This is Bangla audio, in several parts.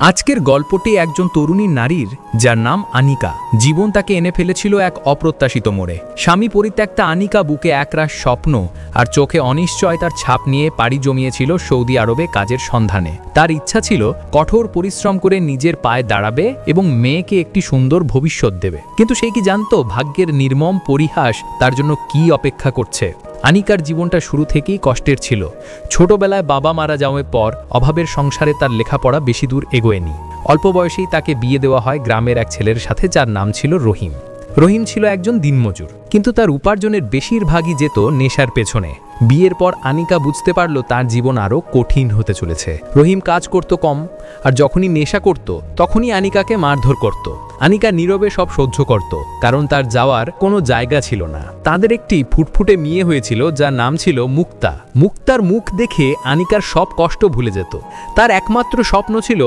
আজকের গল্পটি একজন তরুণী নারীর, যার নাম আনিকা। জীবন তাকে এনে ফেলেছিল এক অপ্রত্যাশিত মোড়ে। স্বামী পরিত্যক্তা আনিকা বুকে একরাশ স্বপ্ন আর চোখে অনিশ্চয়তার ছাপ নিয়ে পাড়ি জমিয়েছিল সৌদি আরবে কাজের সন্ধানে। তার ইচ্ছা ছিল কঠোর পরিশ্রম করে নিজের পায়ে দাঁড়াবে এবং মেয়েকে একটি সুন্দর ভবিষ্যৎ দেবে। কিন্তু সে কি জানতো ভাগ্যের নির্মম পরিহাস তার জন্য কি অপেক্ষা করছে? আনিকার জীবনটা শুরু থেকেই কষ্টের ছিল। ছোটবেলায় বাবা মারা যাওয়ার পর অভাবের সংসারে তার লেখাপড়া বেশি দূর এগোয়নি। অল্প বয়সেই তাকে বিয়ে দেওয়া হয় গ্রামের এক ছেলের সাথে, যার নাম ছিল রহিম। রহিম ছিল একজন দিনমজুর, কিন্তু তার উপার্জনের বেশিরভাগই যেত নেশার পেছনে। বিয়ের পর আনিকা বুঝতে পারল তার জীবন আরও কঠিন হতে চলেছে। রহিম কাজ করত কম, আর যখনই নেশা করত তখনই আনিকাকে মারধর করত। আনিকা নীরবে সব সহ্য করত, কারণ তার যাওয়ার কোনো জায়গা ছিল না। তাদের একটি ফুটফুটে মেয়ে হয়েছিল, যার নাম ছিল মুক্তা। মুক্তার মুখ দেখে আনিকার সব কষ্ট ভুলে যেত। তার একমাত্র স্বপ্ন ছিল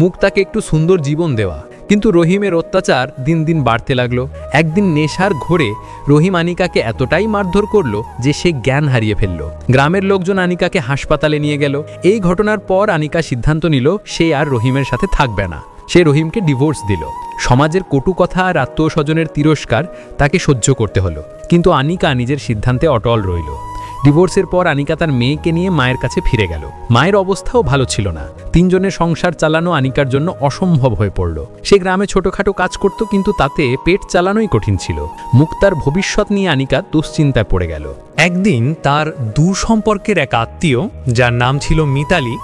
মুক্তাকে একটু সুন্দর জীবন দেওয়া। কিন্তু রহিমের অত্যাচার দিন দিন বাড়তে লাগলো। একদিন নেশার ঘোরে রহিম আনিকাকে এতটাই মারধর করলো যে সে জ্ঞান হারিয়ে ফেলল। গ্রামের লোকজন আনিকাকে হাসপাতালে নিয়ে গেল। এই ঘটনার পর আনিকা সিদ্ধান্ত নিল সে আর রহিমের সাথে থাকবে না। সে রহিমকে ডিভোর্স দিল। সমাজের কটু কথা আর আত্মীয়স্বজনের তিরস্কার তাকে সহ্য করতে হলো, কিন্তু আনিকা নিজের সিদ্ধান্তে অটল রইল। ডিভোর্সের পর আনিকা তার মেয়েকে নিয়ে মায়ের কাছে ফিরে গেল। মায়ের অবস্থাও ভালো ছিল না। তিনজনের সংসার চালানো আনিকার জন্য অসম্ভব হয়ে পড়ল। সে গ্রামে ছোটখাটো কাজ করত, কিন্তু তাতে পেট চালানোই কঠিন ছিল। মুক্তার ভবিষ্যৎ নিয়ে আনিকা দুশ্চিন্তায় পড়ে গেল। একদিন তার দূর সম্পর্কের এক আত্মীয়, যার নাম ছিল মিতালি,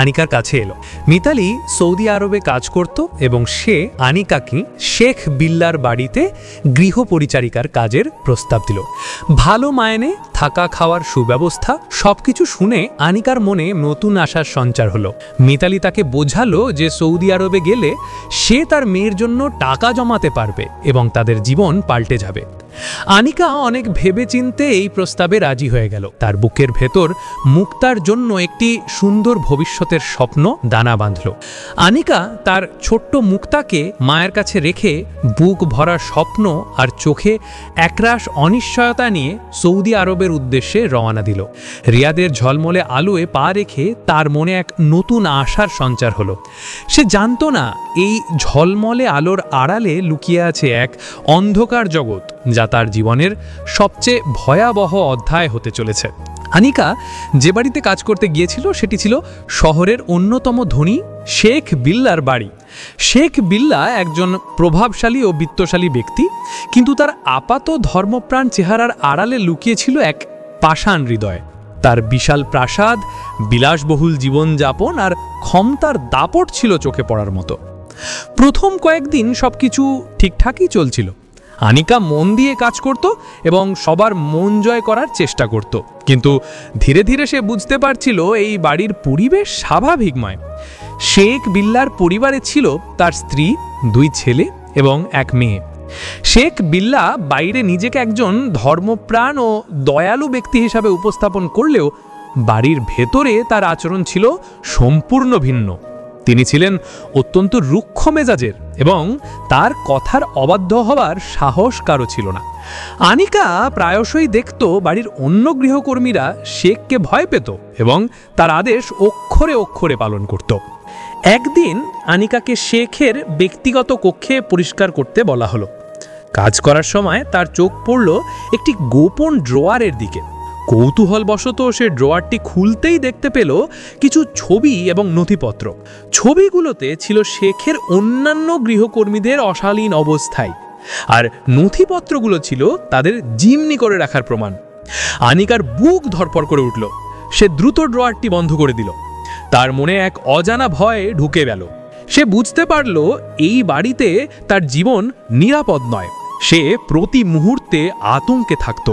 আনিকার কাছে এলো। মিতালি সৌদি আরবে কাজ করত এবং সে আনিকাকে শেখ বিল্লার বাড়িতে গৃহপরিচারিকার কাজের প্রস্তাব দিল। ভালো মাইনে, থাকা খাওয়ার সুব্যবস্থা, সবকিছু শুনে আনিকার মনে নতুন আশার সঞ্চার হলো। মিতালি তাকে বোঝালো যে সৌদি আরবে গেলে সে তার মেয়ের জন্য টাকা জমাতে পারবে এবং তাদের জীবন পাল্টে যাবে। আনিকা অনেক ভেবেচিন্তে এই প্রস্তাবে রাজি হয়ে গেল। তার বুকের ভেতর মুক্তার জন্য একটি সুন্দর ভবিষ্যতের স্বপ্ন দানা বাঁধল। আনিকা তার ছোট্ট মুক্তাকে মায়ের কাছে রেখে বুক ভরা স্বপ্ন আর চোখে একরাশ অনিশ্চয়তা নিয়ে সৌদি আরবের উদ্দেশ্যে রওনা দিল। রিয়াদের ঝলমলে আলোয় পা রেখে তার মনে এক নতুন আশার সঞ্চার হলো। সে জানতো না এই ঝলমলে আলোর আড়ালে লুকিয়ে আছে এক অন্ধকার জগৎ, যা তার জীবনের সবচেয়ে ভয়াবহ অধ্যায় হতে চলেছে। আনিকা যে বাড়িতে কাজ করতে গিয়েছিল সেটি ছিল শহরের অন্যতম ধনী শেখ বিল্লার বাড়ি। শেখ বিল্লা একজন প্রভাবশালী ও বিত্তশালী ব্যক্তি, কিন্তু তার আপাত ধর্মপ্রাণ চেহারার আড়ালে লুকিয়েছিল এক পাষাণ হৃদয়। তার বিশাল প্রাসাদ, বিলাসবহুল জীবনযাপন আর ক্ষমতার দাপট ছিল চোখে পড়ার মতো। প্রথম কয়েকদিন সবকিছু ঠিকঠাকই চলছিল। আনিকা মন দিয়ে কাজ করত এবং সবার মন জয় করার চেষ্টা করত, কিন্তু ধীরে ধীরে সে বুঝতে পারছিল এই বাড়ির পরিবেশ স্বাভাবিক নয়। শেখ বিল্লার পরিবারে ছিল তার স্ত্রী, 2 ছেলে এবং 1 মেয়ে। শেখ বিল্লা বাইরে নিজেকে একজন ধর্মপ্রাণ ও দয়ালু ব্যক্তি হিসাবে উপস্থাপন করলেও বাড়ির ভেতরে তার আচরণ ছিল সম্পূর্ণ ভিন্ন। তিনি ছিলেন অত্যন্ত রুক্ষ মেজাজের এবং তার কথার অবাধ্য হওয়ার সাহস কারো ছিল না। আনিকা প্রায়শই দেখত বাড়ির অন্য গৃহকর্মীরা শেখকে ভয় পেত এবং তার আদেশ অক্ষরে অক্ষরে পালন করত। একদিন আনিকাকে শেখের ব্যক্তিগত কক্ষে পরিষ্কার করতে বলা হলো। কাজ করার সময় তার চোখ পড়ল একটি গোপন ড্রয়ারের দিকে। কৌতূহলবশত সে ড্রয়ারটি খুলতেই দেখতে পেল কিছু ছবি এবং নথিপত্র। ছবিগুলোতে ছিল শেখের অন্যান্য গৃহকর্মীদের অশালীন অবস্থায়, আর নথিপত্রগুলো ছিল তাদের জিম্মি করে রাখার প্রমাণ। আনিকার বুক ধড়ফড় করে উঠল। সে দ্রুত ড্রয়ারটি বন্ধ করে দিল। তার মনে এক অজানা ভয় ঢুকে গেল। সে বুঝতে পারল এই বাড়িতে তার জীবন নিরাপদ নয়। সে প্রতি মুহূর্তে আতঙ্কে থাকত।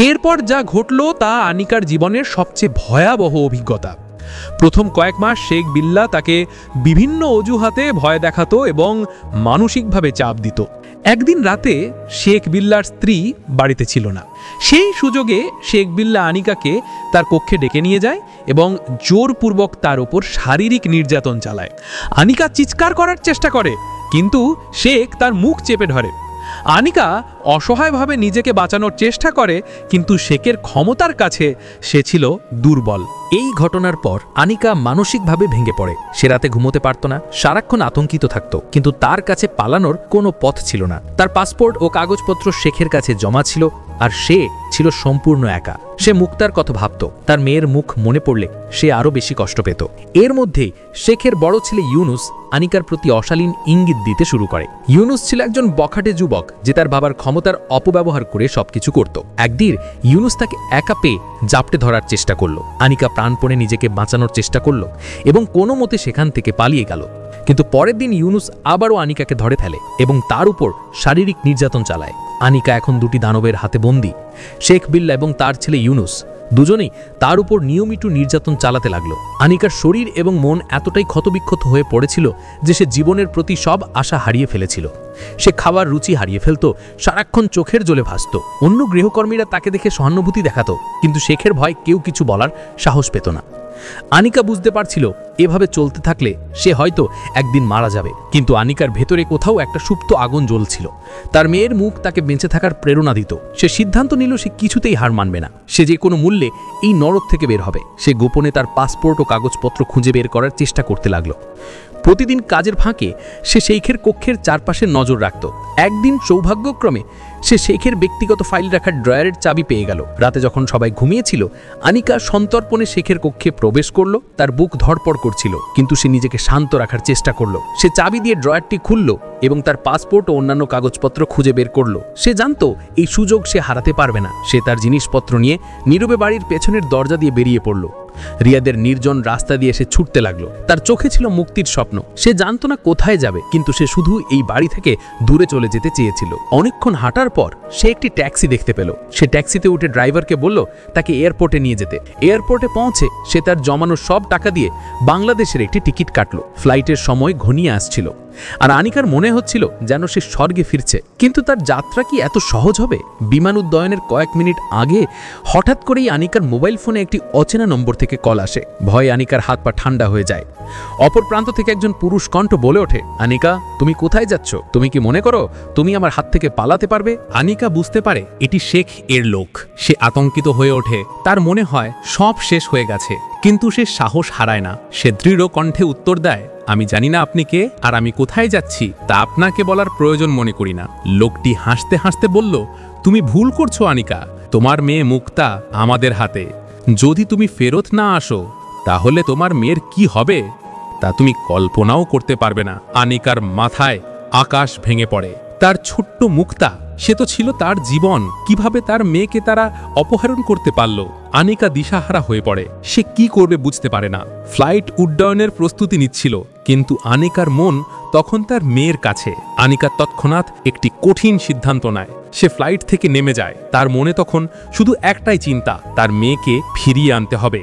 এরপর যা ঘটল তা আনিকার জীবনের সবচেয়ে ভয়াবহ অভিজ্ঞতা। প্রথম কয়েক মাস শেখ বিল্লা তাকে বিভিন্ন অজুহাতে ভয় দেখাতো এবং মানসিকভাবে চাপ দিত। একদিন রাতে শেখ বিল্লার স্ত্রী বাড়িতে ছিল না। সেই সুযোগে শেখ বিল্লা আনিকাকে তার কক্ষে ডেকে নিয়ে যায় এবং জোরপূর্বক তার উপর শারীরিক নির্যাতন চালায়। আনিকা চিৎকার করার চেষ্টা করে, কিন্তু শেখ তার মুখ চেপে ধরে। আনিকা অসহায়ভাবে নিজেকে বাঁচানোর চেষ্টা করে, কিন্তু শেখের ক্ষমতার কাছে সে ছিল দুর্বল। এই ঘটনার পর আনিকা মানসিকভাবে ভেঙে পড়ে। সে রাতে ঘুমোতে পারত না, সারাক্ষণ আতঙ্কিত থাকত, কিন্তু তার কাছে পালানোর কোনো পথ ছিল না। তার পাসপোর্ট ও কাগজপত্র শেখের কাছে জমা ছিল, আর সে ছিল সম্পূর্ণ একা। সে মুক্তার কথা ভাবত, তার মেয়ের মুখ মনে পড়লে সে আরও বেশি কষ্ট পেত। এর মধ্যেই শেখের বড় ছেলে ইউনুস আনিকার প্রতি অশালীন ইঙ্গিত দিতে শুরু করে। ইউনুস ছিল একজন বখাটে যুবক যে তার বাবার ক্ষমতার অপব্যবহার করে সবকিছু করত। একদিন ইউনুস তাকে একা পেয়ে জাপটে ধরার চেষ্টা করল। আনিকা প্রাণপণে নিজেকে বাঁচানোর চেষ্টা করল এবং কোনো মতে সেখান থেকে পালিয়ে গেল। কিন্তু পরের দিন ইউনুস আবারও আনিকাকে ধরে ফেলে এবং তার উপর শারীরিক নির্যাতন চালায়। আনিকা এখন দুটি দানবের হাতে বন্দী। শেখ বিল্লা এবং তার ছেলে ইউনুস দুজনেই তার উপর নিয়মিত নির্যাতন চালাতে লাগলো। আনিকার শরীর এবং মন এতটাই ক্ষতবিক্ষত হয়ে পড়েছিল যে সে জীবনের প্রতি সব আশা হারিয়ে ফেলেছিল। সে খাওয়ার রুচি হারিয়ে ফেলত, সারাক্ষণ চোখের জলে ভাসত। অন্য গৃহকর্মীরা তাকে দেখে সহানুভূতি দেখাত, কিন্তু শেখের ভয় কেউ কিছু বলার সাহস পেত না। আনিকা বুঝতে পারছিল এভাবে চলতে থাকলে সে হয়তো একদিন মারা যাবে, কিন্তু আনিকার ভেতরে কোথাও একটা সুপ্ত আগুন জ্বলছিল। তার মেয়ের মুখ তাকে বেঁচে থাকার প্রেরণা দিত। সে সিদ্ধান্ত নিল সে কিছুতেই হার মানবে না। সে যে কোনো মূল্যে এই নরক থেকে বের হবে। সে গোপনে তার পাসপোর্ট ও কাগজপত্র খুঁজে বের করার চেষ্টা করতে লাগলো। প্রতিদিন কাজের ফাঁকে সে শেখের কক্ষের চারপাশে নজর রাখত। একদিন সৌভাগ্যক্রমে সে শেখের ব্যক্তিগত ফাইল রাখার ড্রয়ারের চাবি পেয়ে গেল। রাতে যখন সবাই ঘুমিয়েছিল, আনিকা সন্তর্পণে শেখের কক্ষে প্রবেশ করল। তার বুক ধড়পড় করছিল, কিন্তু সে নিজেকে শান্ত রাখার চেষ্টা করল। সে চাবি দিয়ে ড্রয়ারটি খুলল এবং তার পাসপোর্ট ও অন্যান্য কাগজপত্র খুঁজে বের করল। সে জানত এই সুযোগ সে হারাতে পারবে না। সে তার জিনিসপত্র নিয়ে নীরবে বাড়ির পেছনের দরজা দিয়ে বেরিয়ে পড়ল। রিয়াদের নির্জন রাস্তা দিয়ে সে ছুটতে লাগলো। তার চোখে ছিল মুক্তির স্বপ্ন। সে জানত না কোথায় যাবে, কিন্তু সে শুধু এই বাড়ি থেকে দূরে চলে যেতে চেয়েছিল। অনেকক্ষণ হাঁটার পর সে একটি ট্যাক্সি দেখতে পেল। সে ট্যাক্সিতে উঠে ড্রাইভারকে বলল তাকে এয়ারপোর্টে নিয়ে যেতে। এয়ারপোর্টে পৌঁছে সে তার জমানো সব টাকা দিয়ে বাংলাদেশের একটি টিকিট কাটল। ফ্লাইটের সময় ঘনিয়ে আসছিল, আর আনিকার মনে হচ্ছিল যেন সে স্বর্গে ফিরছে। কিন্তু তার যাত্রা কি এত সহজ হবে? বিমান উড্ডয়নের কয়েক মিনিট আগে হঠাৎ করেই আনিকার মোবাইল ফোনে একটি অচেনা নম্বর থেকে কল আসে। ভয়ে আনিকার হাত পা ঠান্ডা হয়ে যায়। অপর প্রান্ত থেকে একজন পুরুষ কণ্ঠ বলে ওঠে, আনিকা, তুমি কোথায় যাচ্ছ? তুমি কি মনে করো তুমি আমার হাত থেকে পালাতে পারবে? আনিকা বুঝতে পারে এটি শেখ এর লোক। সে আতঙ্কিত হয়ে ওঠে। তার মনে হয় সব শেষ হয়ে গেছে, কিন্তু সে সাহস হারায় না। সে দৃঢ় কণ্ঠে উত্তর দেয়, আমি জানি না আপনি কে আর আমি কোথায় যাচ্ছি তা আপনাকে বলার প্রয়োজন মনে করি না। লোকটি হাসতে হাসতে বলল, তুমি ভুল করছো আনিকা। তোমার মেয়ে মুক্তা আমাদের হাতে। যদি তুমি ফেরত না আসো তাহলে তোমার মেয়ের কি হবে তা তুমি কল্পনাও করতে পারবে না। আনিকার মাথায় আকাশ ভেঙে পড়ে। তার ছোট্ট মুক্তা, সে তো ছিল তার জীবন। কিভাবে তার মেয়েকে তারা অপহরণ করতে পারল? আনিকা দিশাহারা হয়ে পড়ে। সে কি করবে বুঝতে পারে না। ফ্লাইট উড্ডয়নের প্রস্তুতি নিচ্ছিল, কিন্তু আনিকার মন তখন তার মেয়ের কাছে। আনিকা তৎক্ষণাৎ একটি কঠিন সিদ্ধান্ত নেয়। সে ফ্লাইট থেকে নেমে যায়। তার মনে তখন শুধু একটাই চিন্তা, তার মেয়েকে ফিরিয়ে আনতে হবে।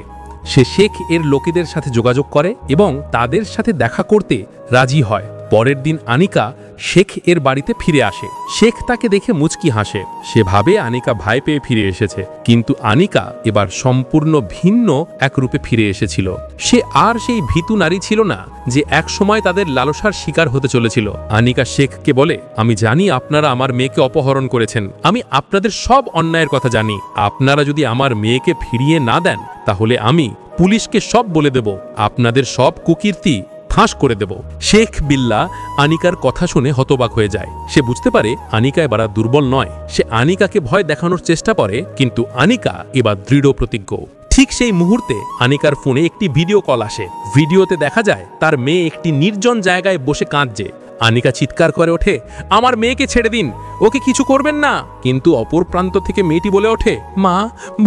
সে শেখ এর লোকেদের সাথে যোগাযোগ করে এবং তাদের সাথে দেখা করতে রাজি হয়। পরের দিন আনিকা শেখ এর বাড়িতে ফিরে আসে। শেখ তাকে দেখে মুচকি হাসে। সে ভাবে আনিকা ভয় পেয়ে ফিরে এসেছে, কিন্তু আনিকা এবার সম্পূর্ণ ভিন্ন এক রূপে ফিরে এসেছিল। সে আর সেই ভীতু নারী ছিল না যে একসময় তাদের লালসার শিকার হতে চলেছিল। আনিকা শেখকে বলে, আমি জানি আপনারা আমার মেয়েকে অপহরণ করেছেন। আমি আপনাদের সব অন্যায়ের কথা জানি। আপনারা যদি আমার মেয়েকে ফিরিয়ে না দেন তাহলে আমি পুলিশকে সব বলে দেব। আপনাদের সব কুকীর্তি ফাঁস করে দেব। শেখ বিল্লা আনিকার কথা শুনে হতবাক হয়ে যায়। সে বুঝতে পারে আনিকা এবার দুর্বল নয়। সে আনিকাকে ভয় দেখানোর চেষ্টা করে, কিন্তু আনিকা এবার দৃঢ় প্রতিজ্ঞ। ঠিক সেই মুহূর্তে আনিকার ফোনে একটি ভিডিও কল আসে। ভিডিওতে দেখা যায় তার মেয়ে একটি নির্জন জায়গায় বসে কাঁদছে। আনিকা চিৎকার করে ওঠে, আমার মেয়েকে ছেড়ে দিন, ওকে কিছু করবেন না। কিন্তু অপর প্রান্ত থেকে মেয়েটি বলে ওঠে, মা,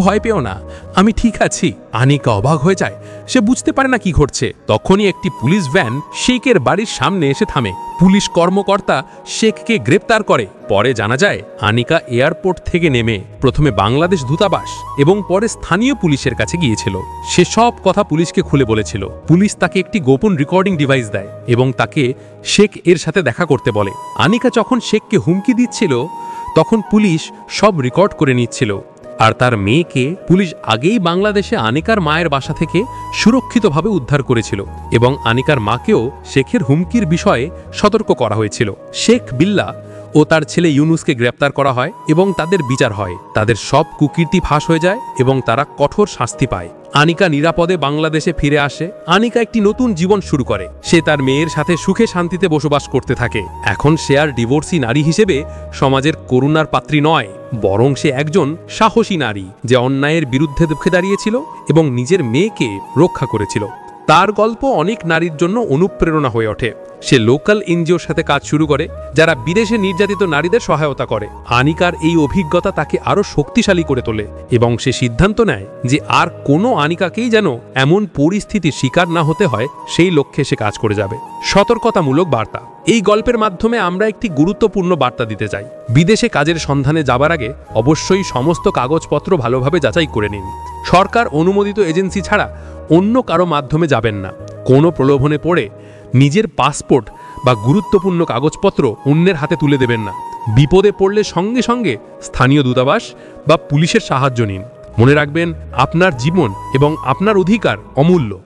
ভয় পেও না, আমি ঠিক আছি। আনিকা অবাক হয়ে যায়। সে বুঝতে পারে না কি ঘটছে। তখনই একটি পুলিশ ভ্যান শেখের বাড়ির সামনে এসে থামে। পুলিশ কর্মকর্তা শেখকে গ্রেপ্তার করে। পরে জানা যায় আনিকা এয়ারপোর্ট থেকে নেমে প্রথমে বাংলাদেশ দূতাবাস এবং পরে স্থানীয় পুলিশের কাছে গিয়েছিল। সে সব কথা পুলিশকে খুলে বলেছিল। পুলিশ তাকে একটি গোপন রেকর্ডিং ডিভাইস দেয় এবং তাকে শেখ এর সাথে দেখা করতে বলে। আনিকা যখন শেখকে হুমকি দিচ্ছিল তখন পুলিশ সব রেকর্ড করে নিচ্ছিল। আর তার মেয়েকে পুলিশ আগেই বাংলাদেশে আনিকার মায়ের বাসা থেকে সুরক্ষিতভাবে উদ্ধার করেছিল এবং আনিকার মাকেও শেখের হুমকির বিষয়ে সতর্ক করা হয়েছিল। শেখ বিল্লা ও তার ছেলে ইউনুসকে গ্রেপ্তার করা হয় এবং তাদের বিচার হয়। তাদের সব কুকীর্তি ফাঁস হয়ে যায় এবং তারা কঠোর শাস্তি পায়। আনিকা নিরাপদে বাংলাদেশে ফিরে আসে। আনিকা একটি নতুন জীবন শুরু করে। সে তার মেয়ের সাথে সুখে শান্তিতে বসবাস করতে থাকে। এখন সে আর ডিভোর্সি নারী হিসেবে সমাজের করুণার পাত্রী নয়, বরং সে একজন সাহসী নারী, যে অন্যায়ের বিরুদ্ধে রুখে দাঁড়িয়েছিল এবং নিজের মেয়েকে রক্ষা করেছিল। তার গল্প অনেক নারীর জন্য অনুপ্রেরণা হয়ে ওঠে। সে লোকাল এনজিওর সাথে কাজ শুরু করে, যারা বিদেশে নির্যাতিত নারীদের সহায়তা করে। আনিকার এই অভিজ্ঞতা তাকে আরও শক্তিশালী করে তোলে এবং সে সিদ্ধান্ত নেয় যে আর কোনো আনিকাকেই যেন এমন পরিস্থিতির শিকার না হতে হয়। সেই লক্ষ্যে সে কাজ করে যাবে। সতর্কতামূলক বার্তা। এই গল্পের মাধ্যমে আমরা একটি গুরুত্বপূর্ণ বার্তা দিতে চাই। বিদেশে কাজের সন্ধানে যাবার আগে অবশ্যই সমস্ত কাগজপত্র ভালোভাবে যাচাই করে নিন। সরকার অনুমোদিত এজেন্সি ছাড়া অন্য কারো মাধ্যমে যাবেন না। কোনো প্রলোভনে পড়ে নিজের পাসপোর্ট বা গুরুত্বপূর্ণ কাগজপত্র অন্যের হাতে তুলে দেবেন না। বিপদে পড়লে সঙ্গে সঙ্গে স্থানীয় দূতাবাস বা পুলিশের সাহায্য নিন। মনে রাখবেন, আপনার জীবন এবং আপনার অধিকার অমূল্য।